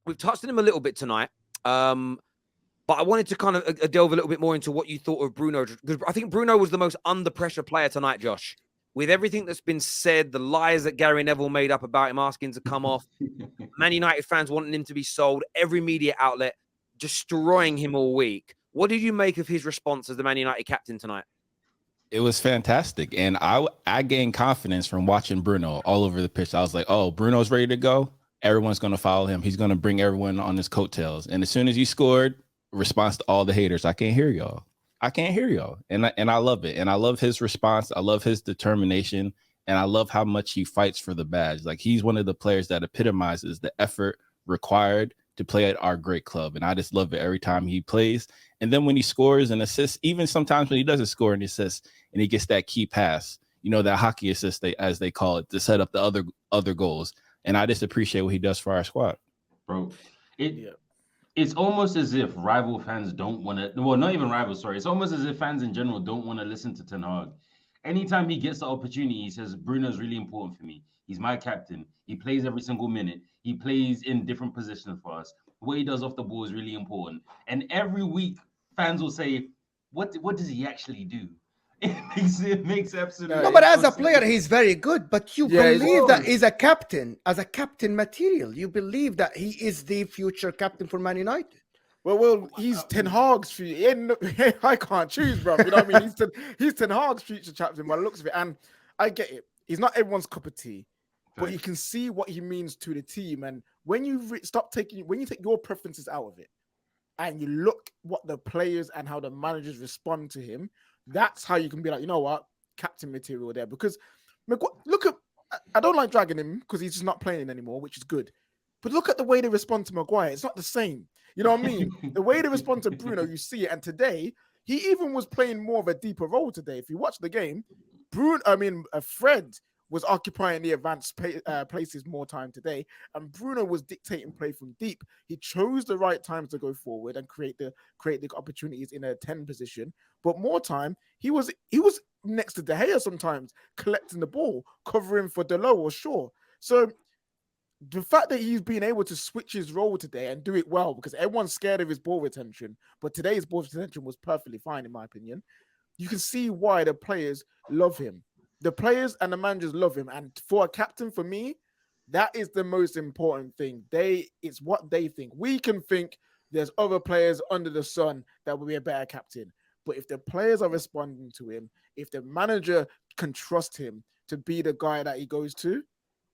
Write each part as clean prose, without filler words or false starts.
we've touched on him a little bit tonight. But I wanted to kind of delve a little bit more into what you thought of Bruno, because I think Bruno was the most under pressure player tonight, Josh. With everything that's been said, the lies that Gary Neville made up about him asking to come off, Man United fans wanting him to be sold, every media outlet destroying him all week. What did you make of his response as the Man United captain tonight? It was fantastic. And I gained confidence from watching Bruno all over the pitch. I was like, oh, Bruno's ready to go. Everyone's going to follow him. He's going to bring everyone on his coattails. And as soon as he scored, response to all the haters, I can't hear y'all. I can't hear y'all. And I love it. And I love his response. I love his determination. And I love how much he fights for the badge. Like, he's one of the players that epitomizes the effort required to play at our great club. And I just love it every time he plays. And then when he scores and assists, even sometimes when he doesn't score and assists and he gets that key pass, you know, that hockey assist, as they call it, to set up the other goals. And I just appreciate what he does for our squad. Bro, it's almost as if rival fans don't want to, well, not even rivals, sorry. It's almost as if fans in general don't want to listen to Ten Hag. Anytime he gets the opportunity, he says, Bruno's really important for me. He's my captain. He plays every single minute. He plays in different positions for us. What he does off the ball is really important. And every week, fans will say, what does he actually do? It makes absolutely no, but as a player, he's very good. But you believe that he's a captain, as a captain material. You believe that he is the future captain for Man United. Well, he's Ten Hag's future. I can't choose, bro. You know what I mean? He's Ten Hag's future captain by the looks of it. And I get it. He's not everyone's cup of tea, but you can see what he means to the team. And when you when you take your preferences out of it, and you look what the players and how the managers respond to him, that's how you can be like, you know what, captain material there. Because look at, I don't like dragging him because he's just not playing anymore, which is good. But look at the way they respond to Maguire. It's not the same. You know what I mean? The way they respond to Bruno, you see it. And today, he even was playing more of a deeper role today. If you watch the game, Fred was occupying the advanced places more time today, and Bruno was dictating play from deep. He chose the right times to go forward and create the opportunities in a 10 position. But more time, he was next to De Gea sometimes, collecting the ball, covering for Delo or Shaw. So the fact that he's been able to switch his role today and do it well, because everyone's scared of his ball retention, but today's ball retention was perfectly fine, in my opinion. You can see why the players love him. The players and the managers love him. And for a captain, for me, that is the most important thing. It's what they think. We can think there's other players under the sun that will be a better captain. But if the players are responding to him, if the manager can trust him to be the guy that he goes to,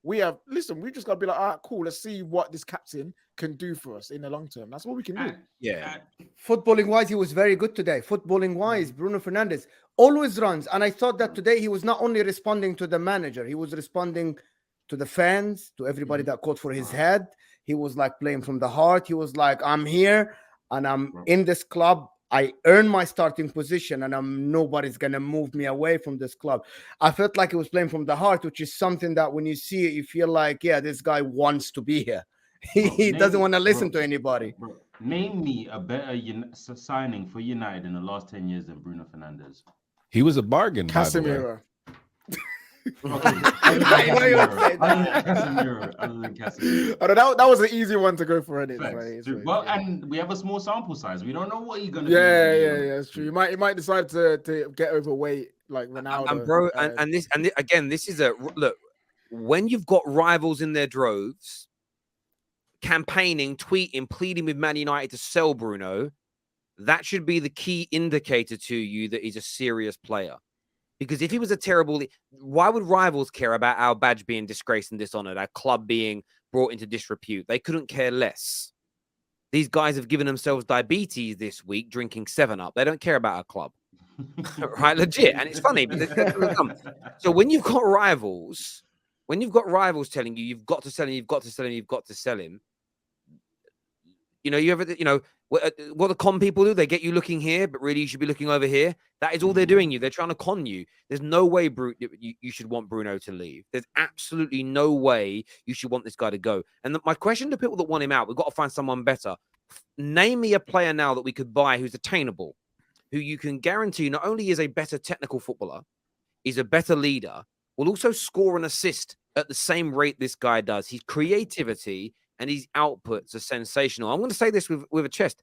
we just got to be like, all right, cool. Let's see what this captain can do for us in the long term. That's what we can do. Yeah. Footballing wise, he was very good today. Footballing wise, Bruno Fernandes always runs. And I thought that today he was not only responding to the manager, he was responding to the fans, to everybody that called for his head. He was like playing from the heart. He was like, I'm here and I'm in this club. I earned my starting position and nobody's going to move me away from this club. I felt like he was playing from the heart, which is something that when you see it, you feel like, yeah, this guy wants to be here. He doesn't want to listen to anybody. Name me a better signing for United in the last 10 years than Bruno Fernandes. He was a bargain, Casemiro. That was an easy one to go for. Well, and we have a small sample size. We don't know what he's gonna do. Yeah, it's true. He might decide to get overweight like Ronaldo. And bro, this is a look. When you've got rivals in their droves, campaigning, tweeting, pleading with Man United to sell Bruno, that should be the key indicator to you that he's a serious player. Because if he was a terrible, why would rivals care about our badge being disgraced and dishonored, our club being brought into disrepute? They couldn't care less. These guys have given themselves diabetes this week drinking 7-Up. They don't care about our club. Right? Legit. And it's funny. So when you've got rivals telling you you've got to sell him, you've got to sell him, you've got to sell him, what the con people do, they get you looking here, but really you should be looking over here. That is all they're doing. They're trying to con you. There's no way you should want Bruno to leave. There's absolutely no way you should want this guy to go. And my question to people that want him out, we've got to find someone better. Name me a player now that we could buy who's attainable, who you can guarantee not only is a better technical footballer, is a better leader, will also score and assist at the same rate this guy does. His creativity and his outputs are sensational. I'm going to say this with a chest.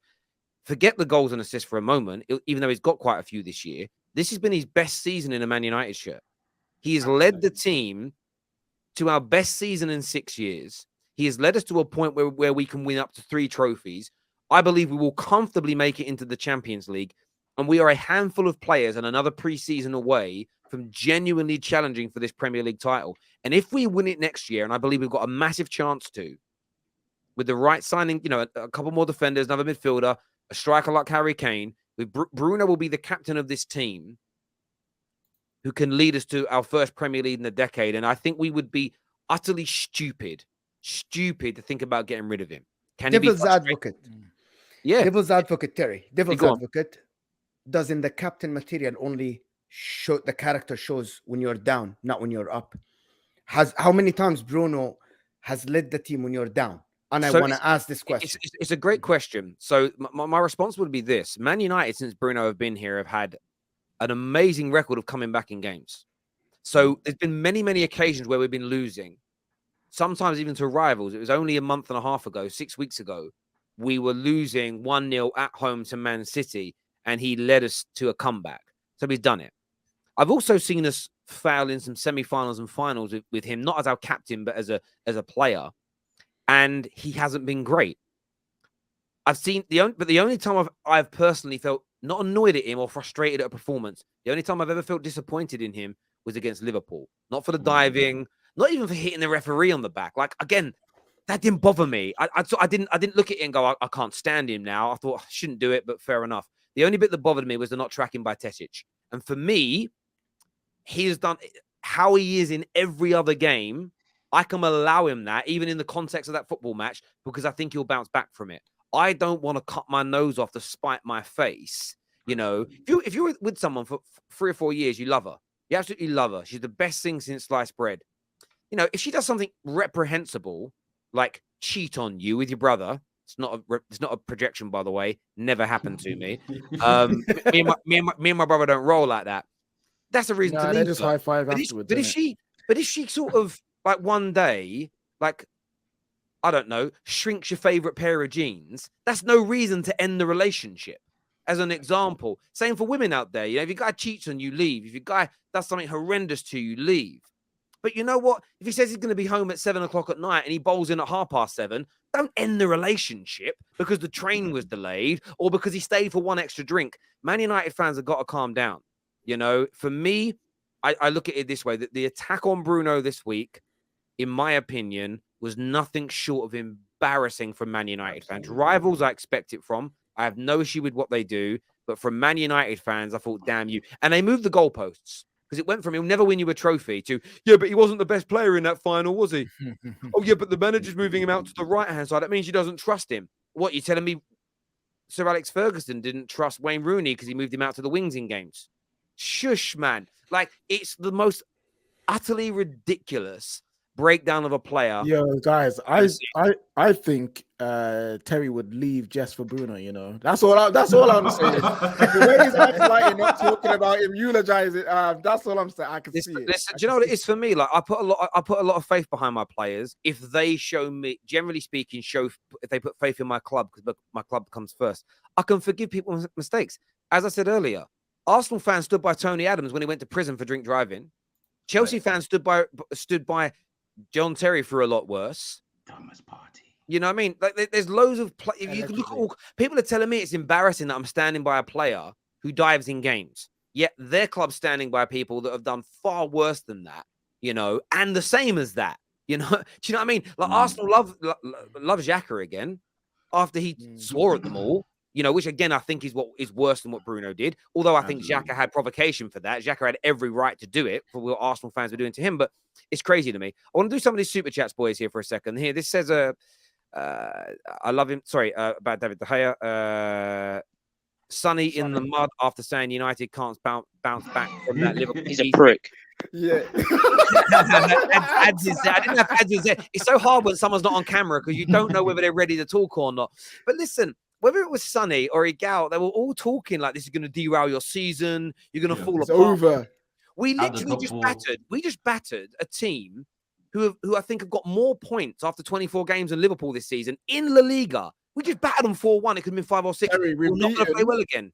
Forget the goals and assists for a moment, even though he's got quite a few this year. This has been his best season in a Man United shirt. He has led the team to our best season in 6 years. He has led us to a point where we can win up to 3 trophies. I believe we will comfortably make it into the Champions League. And we are a handful of players and another pre-season away from genuinely challenging for this Premier League title. And if we win it next year, and I believe we've got a massive chance to, with the right signing, you know, a couple more defenders, another midfielder, a striker like Harry Kane, with Bruno will be the captain of this team who can lead us to our first Premier League in a decade. And I think we would be utterly stupid to think about getting rid of him. Can he be Devil's advocate? Yeah. Devil's advocate, Terry. Devil's go on. advocate. Doesn't the captain material only show the character shows when you're down, not when you're up? How many times Bruno has led the team when you're down? And I want to ask this question. It's a great question. So my response would be this. Man United, since Bruno have been here, have had an amazing record of coming back in games. So there's been many, many occasions where we've been losing, sometimes even to rivals. It was only a month and a half ago, 6 weeks ago, we were losing 1-0 at home to Man City, and he led us to a comeback. So he's done it. I've also seen us fail in some semi-finals and finals with him, not as our captain, but as a player. And he hasn't been great. I've seen the only time I've personally felt not annoyed at him or frustrated at a performance, the only time I've ever felt disappointed in him was against Liverpool. Not for the diving, not even for hitting the referee on the back. Like, again, that didn't bother me. I didn't look at it and go, I can't stand him now. I thought I shouldn't do it, but fair enough. The only bit that bothered me was the not tracking by Terrace. And for me, he has done how he is in every other game. I can allow him that, even in the context of that football match, because I think he'll bounce back from it. I don't want to cut my nose off to spite my face. You know, if you're with someone for 3 or 4 years, you love her. You absolutely love her. She's the best thing since sliced bread. You know, if she does something reprehensible, like cheat on you with your brother, it's not a projection, by the way. Never happened to me. Me and my brother don't roll like that. That's a reason to leave. They just high five afterwards. But if she sort of like one day, like, I don't know, shrinks your favorite pair of jeans, that's no reason to end the relationship. As an example, same for women out there. You know, if your guy cheats on you, leave. If your guy does something horrendous to you, leave. But you know what? If he says he's going to be home at 7 o'clock at night and he bowls in at 7:30, don't end the relationship because the train was delayed or because he stayed for one extra drink. Man United fans have got to calm down. You know, for me, I look at it this way, that the attack on Bruno this week, in my opinion, was nothing short of embarrassing from Man United fans. Rivals, I expect it from. I have no issue with what they do. But from Man United fans, I thought, damn you. And they moved the goalposts. Because it went from he'll never win you a trophy to, yeah, but he wasn't the best player in that final, was he? Oh, yeah, but the manager's moving him out to the right-hand side. That means he doesn't trust him. What, you telling me Sir Alex Ferguson didn't trust Wayne Rooney because he moved him out to the wings in games? Shush, man. Like, it's the most utterly ridiculous breakdown of a player. Yo, guys, I think Terry would leave just for Bruno. You know, that's all I'm saying. The way he's acting, not talking about him, eulogizing. That's all I'm saying. I can see it. Listen, do you know what it is for me? Like, I put a lot of faith behind my players. If they show me, generally speaking, if they put faith in my club, because my club comes first, I can forgive people's mistakes. As I said earlier, Arsenal fans stood by Tony Adams when he went to prison for drink driving. Chelsea fans stood by John Terry for a lot worse. Dumbest party. You know what I mean? Like, there's loads of if you can look at all, people are telling me it's embarrassing that I'm standing by a player who dives in games. Yet their club's standing by people that have done far worse than that, you know, and the same as that. You know, do you know what I mean? Like Arsenal love Xhaka again after he swore at them all. You know, which again I think is what is worse than what Bruno did. Although I think Xhaka had provocation for that. Xhaka had every right to do it for what Arsenal fans were doing to him. But it's crazy to me. I want to do some of these super chats, boys, here for a second. Here, this says, I love him. Sorry, about David De Gea. Sonny in the mud after saying United can't bounce back from that Liverpool. He's a prick. Yeah. Ads is there. I didn't have ads is there. It's so hard when someone's not on camera because you don't know whether they're ready to talk or not. But listen, whether it was Sonny or Igal, they were all talking like this is going to derail your season. You're going to fall apart. Over. We literally just battered a team who I think have got more points after 24 games than Liverpool this season in La Liga. We just battered them 4-1. It could have been 5 or 6. Terry, We're not going to play well again.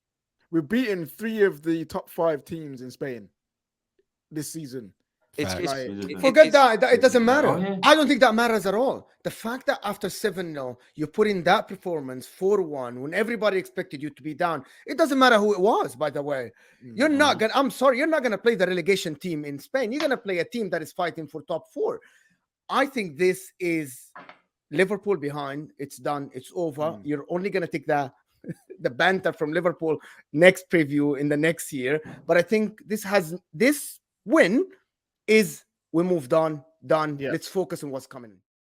We've beaten 3 of the top 5 teams in Spain this season. Forget that. It doesn't matter. Oh, yeah. I don't think that matters at all. The fact that after 7-0, you put in that performance 4-1 when everybody expected you to be down, it doesn't matter who it was, by the way. You're not going to, I'm sorry, you're not going to play the relegation team in Spain. You're going to play a team that is fighting for top 4. I think this is Liverpool behind. It's done. It's over. You're only going to take the banter from Liverpool next preview in the next year. But I think this win is we moved on, done. Yeah. Let's focus on what's coming.